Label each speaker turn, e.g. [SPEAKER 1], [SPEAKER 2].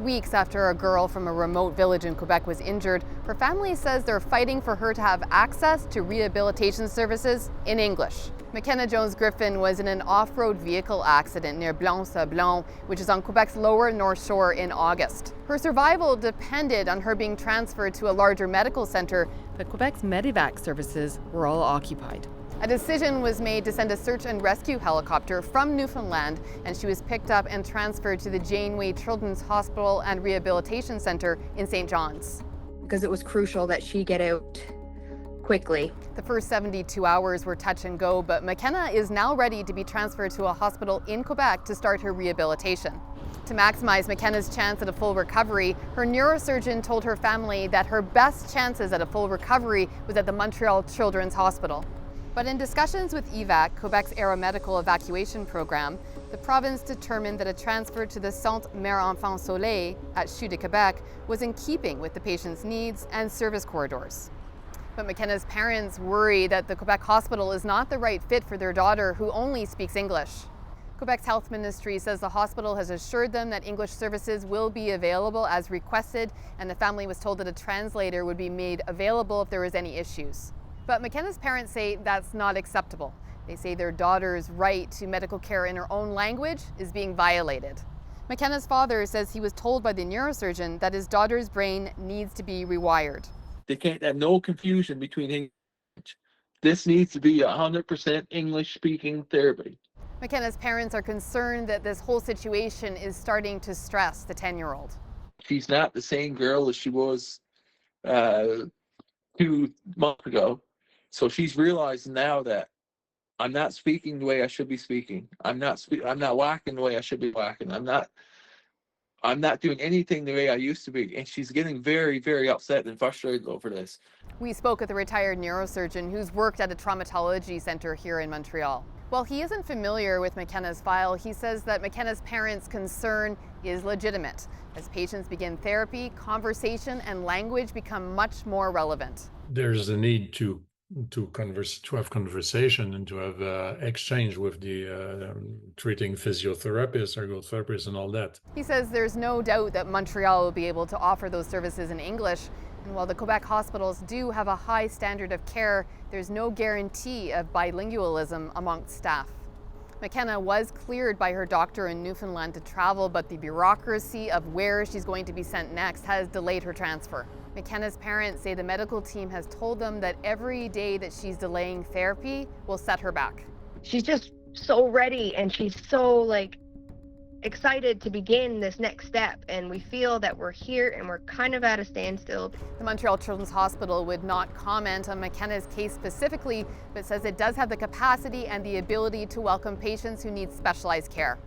[SPEAKER 1] weeks after a girl from a remote village in Quebec was injured, her family says they're fighting for her to have access to rehabilitation services in English. McKenna Jones-Griffin was in an off-road vehicle accident near Blanc-Sablon, which is on Quebec's lower North Shore, in August. Her survival depended on her being transferred to a larger medical center, but Quebec's medevac services were all occupied. A decision was made to send a search and rescue helicopter from Newfoundland, and she was picked up and transferred to the Janeway Children's Hospital and Rehabilitation Center in St. John's.
[SPEAKER 2] Because it was crucial that she get out quickly.
[SPEAKER 1] The first 72 hours were touch and go, but McKenna is now ready to be transferred to a hospital in Quebec to start her rehabilitation. To maximize McKenna's chance at a full recovery, her neurosurgeon told her family that her best chances at a full recovery was at the Montreal Children's Hospital. But in discussions with EVAC, Quebec's aeromedical evacuation program, the province determined that a transfer to the Centre mère-enfant Soleil at CHU de Quebec was in keeping with the patient's needs and service corridors. But McKenna's parents worry that the Quebec hospital is not the right fit for their daughter, who only speaks English. Quebec's health ministry says the hospital has assured them that English services will be available as requested, and the family was told that a translator would be made available if there was any issues. But McKenna's parents say that's not acceptable. They say their daughter's right to medical care in her own language is being violated. McKenna's father says he was told by the neurosurgeon that his daughter's brain needs to be rewired.
[SPEAKER 3] They can't have no confusion between English. This needs to be 100% English-speaking therapy.
[SPEAKER 1] McKenna's parents are concerned that this whole situation is starting to stress the 10-year-old.
[SPEAKER 3] She's not the same girl as she was 2 months ago. So she's realizing now that I'm not speaking the way I should be speaking. I'm not whacking the way I should be whacking. I'm not doing anything the way I used to be. And she's getting very, very upset and frustrated over this.
[SPEAKER 1] We spoke with a retired neurosurgeon who's worked at a traumatology center here in Montreal. While he isn't familiar with McKenna's file, he says that McKenna's parents' concern is legitimate. As patients begin therapy, conversation and language become much more relevant.
[SPEAKER 4] There's a need to have conversation and to have exchange with the treating physiotherapists, ergotherapists, and all that.
[SPEAKER 1] He says there's no doubt that Montreal will be able to offer those services in English. And while the Quebec hospitals do have a high standard of care, there's no guarantee of bilingualism amongst staff. McKenna was cleared by her doctor in Newfoundland to travel, but the bureaucracy of where she's going to be sent next has delayed her transfer. McKenna's parents say the medical team has told them that every day that she's delaying therapy will set her back.
[SPEAKER 2] She's just so ready, and she's so excited to begin this next step, and we feel that we're here and we're kind of at a standstill.
[SPEAKER 1] The Montreal Children's Hospital would not comment on McKenna's case specifically, but says it does have the capacity and the ability to welcome patients who need specialized care.